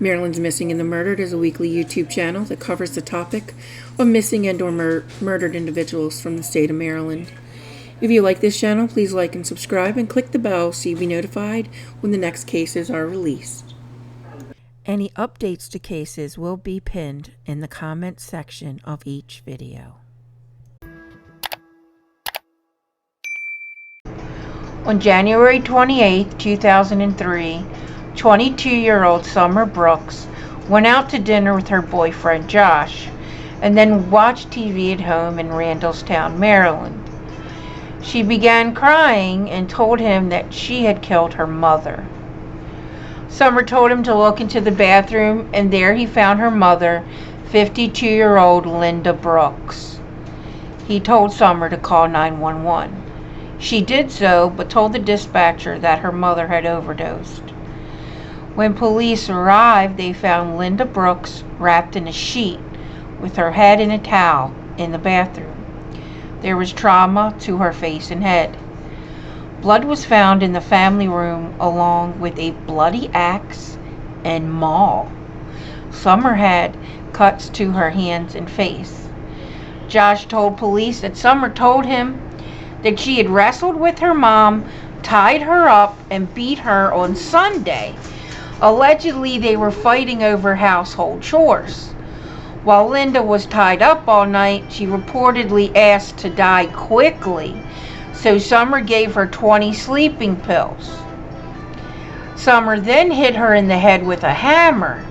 Maryland's Missing and the Murdered is a weekly YouTube channel that covers the topic of missing and or murdered individuals from the state of Maryland. If you like this channel, please like and subscribe and click the bell so you'll be notified when the next cases are released. Any updates to cases will be pinned in the comments section of each video. On January 28, 2003, 22-year-old Summer Brooks went out to dinner with her boyfriend Josh and then watched TV at home in Randallstown, Maryland. She began crying and told him that she had killed her mother. Summer told him to look into the bathroom, and there he found her mother, 52-year-old Linda Brooks. He told Summer to call 911. She did so, but told the dispatcher that her mother had overdosed. When police arrived, they found Linda Brooks wrapped in a sheet with her head in a towel in the bathroom. There was trauma to her face and head. Blood was found in the family room along with a bloody axe and maul. Summer had cuts to her hands and face. Josh told police that Summer told him that she had wrestled with her mom, tied her up, and beat her on Sunday. Allegedly, they were fighting over household chores. While Linda was tied up all night, she reportedly asked to die quickly, so Summer gave her 20 sleeping pills. Summer then hit her in the head with a hammer.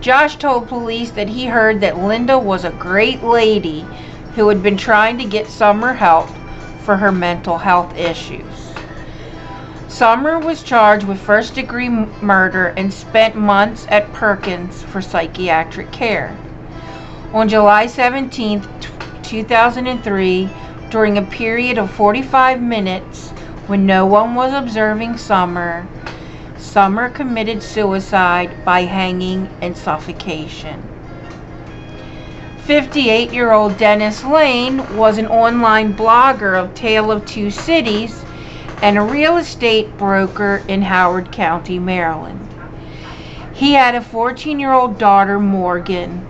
Josh told police that he heard that Linda was a great lady who had been trying to get Summer help for her mental health issues. Summer was charged with first-degree murder and spent months at Perkins for psychiatric care. On July 17, 2003, during a period of 45 minutes when no one was observing Summer, Summer committed suicide by hanging and suffocation. 58-year-old Dennis Lane was an online blogger of Tale of Two Cities and a real estate broker in Howard County, Maryland. He had a 14-year-old daughter, Morgan.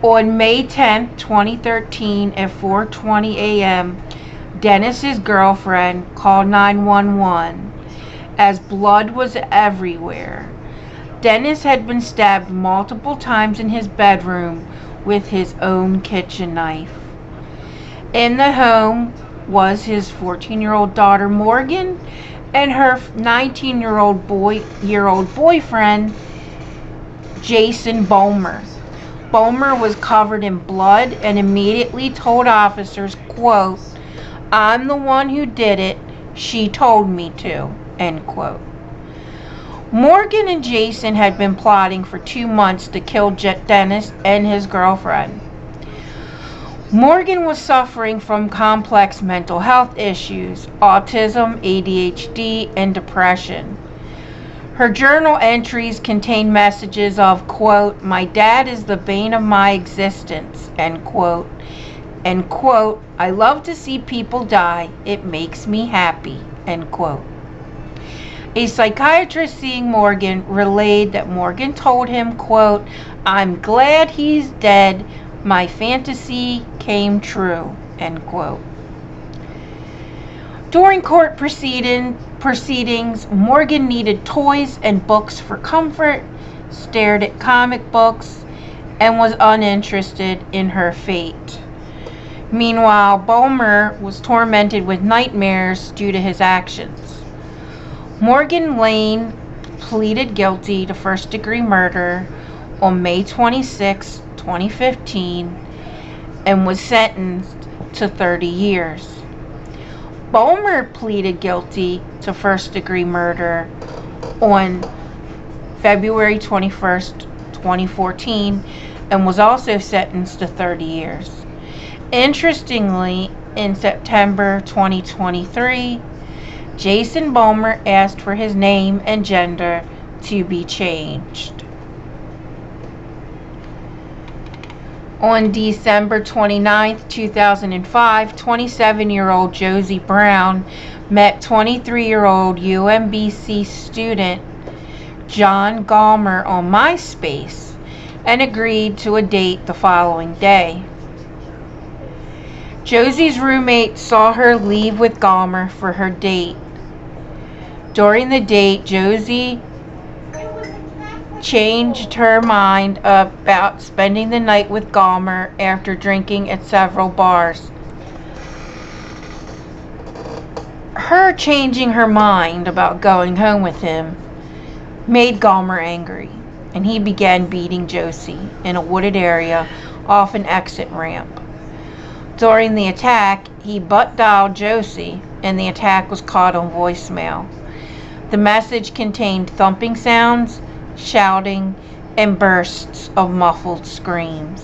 On May 10, 2013, at 4:20 a.m., Dennis's girlfriend called 911 as blood was everywhere. Dennis had been stabbed multiple times in his bedroom with his own kitchen knife. In the home was his 14-year-old daughter Morgan and her 19-year-old boyfriend Jason Bomer. Bomer was covered in blood and immediately told officers, quote, "I'm the one who did it. She told me to," end quote. Morgan and Jason had been plotting for 2 months to kill Dennis and his girlfriend. Morgan was suffering from complex mental health issues, autism, ADHD, and depression. Her journal entries contain messages of, quote, "My dad is the bane of my existence," end quote, and, quote, "I love to see people die. It makes me happy," end quote. A psychiatrist seeing Morgan relayed that Morgan told him, quote, "I'm glad he's dead. My fantasy came true," end quote. During court proceedings, Morgan needed toys and books for comfort, stared at comic books, and was uninterested in her fate. Meanwhile, Bomer was tormented with nightmares due to his actions. Morgan Lane pleaded guilty to first-degree murder on May 26, 2015, and was sentenced to 30 years. Bomer pleaded guilty to first-degree murder on February 21st, 2014, and was also sentenced to 30 years. Interestingly, in September 2023, Jason Bomer asked for his name and gender to be changed. On December 29, 2005, 27-year-old Josie Brown met 23-year-old UMBC student John Gallmer on MySpace and agreed to a date the following day. Josie's roommate saw her leave with Gallmer for her date. During the date, Josie changed her mind about spending the night with Gallmer after drinking at several bars. Her changing her mind about going home with him made Gallmer angry, and he began beating Josie in a wooded area off an exit ramp. During the attack, he butt-dialed Josie, and the attack was caught on voicemail. The message contained thumping sounds, shouting, and bursts of muffled screams.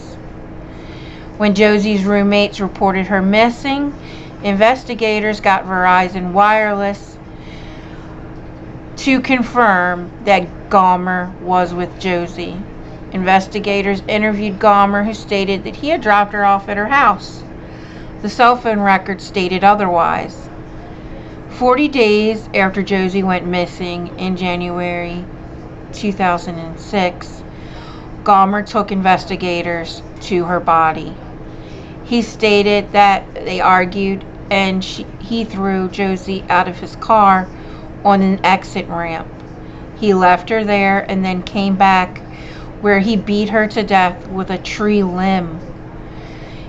When Josie's roommates reported her missing, investigators got Verizon Wireless to confirm that Gallmer was with Josie. Investigators interviewed Gallmer, who stated that he had dropped her off at her house. The cell phone record stated otherwise. 40 days after Josie went missing in January 2006, Gallmer took investigators to her body. He stated that they argued and he threw Josie out of his car on an exit ramp. He left her there and then came back, where he beat her to death with a tree limb.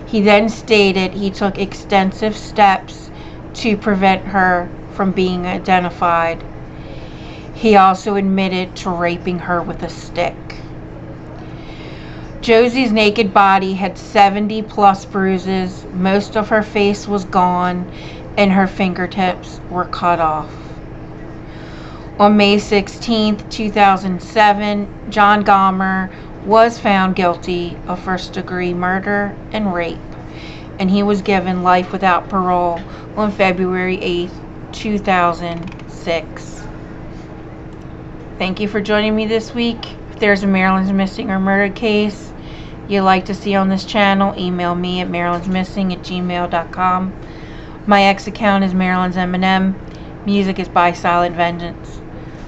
He then stated he took extensive steps to prevent her from being identified. He also admitted to raping her with a stick. Josie's naked body had 70 plus bruises. Most of her face was gone and her fingertips were cut off. On May 16, 2007, John Gallmer was found guilty of first-degree murder and rape, and he was given life without parole on February 8, 2006. Thank you for joining me this week. If there's a Maryland's Missing or Murdered case you'd like to see on this channel, email me at marylandsmissing@gmail.com. My X account is Maryland's M&M. Music is by Silent Vengeance.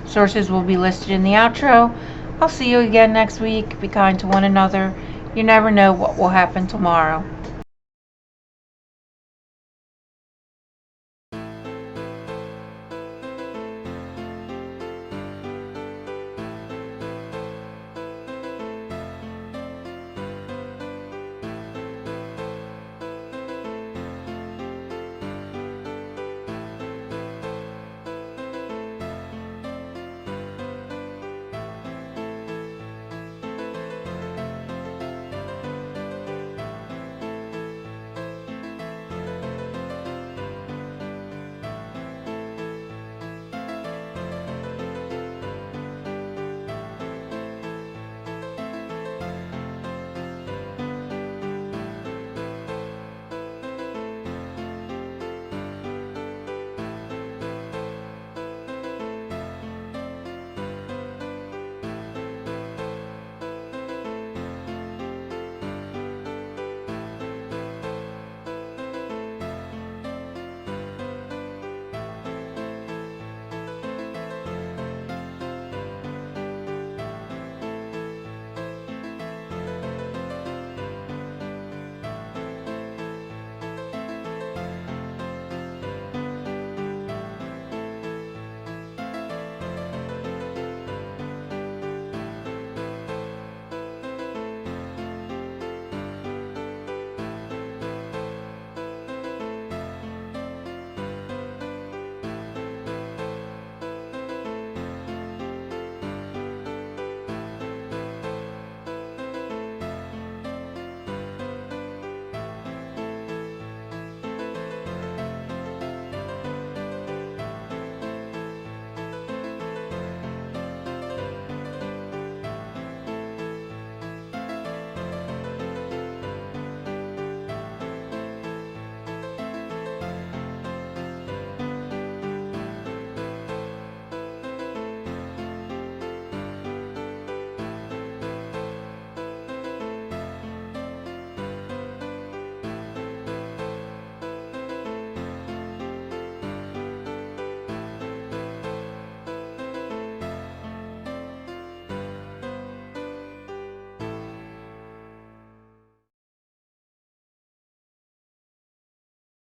Sources will be listed in the outro. I'll see you again next week. Be kind to one another. You never know what will happen tomorrow.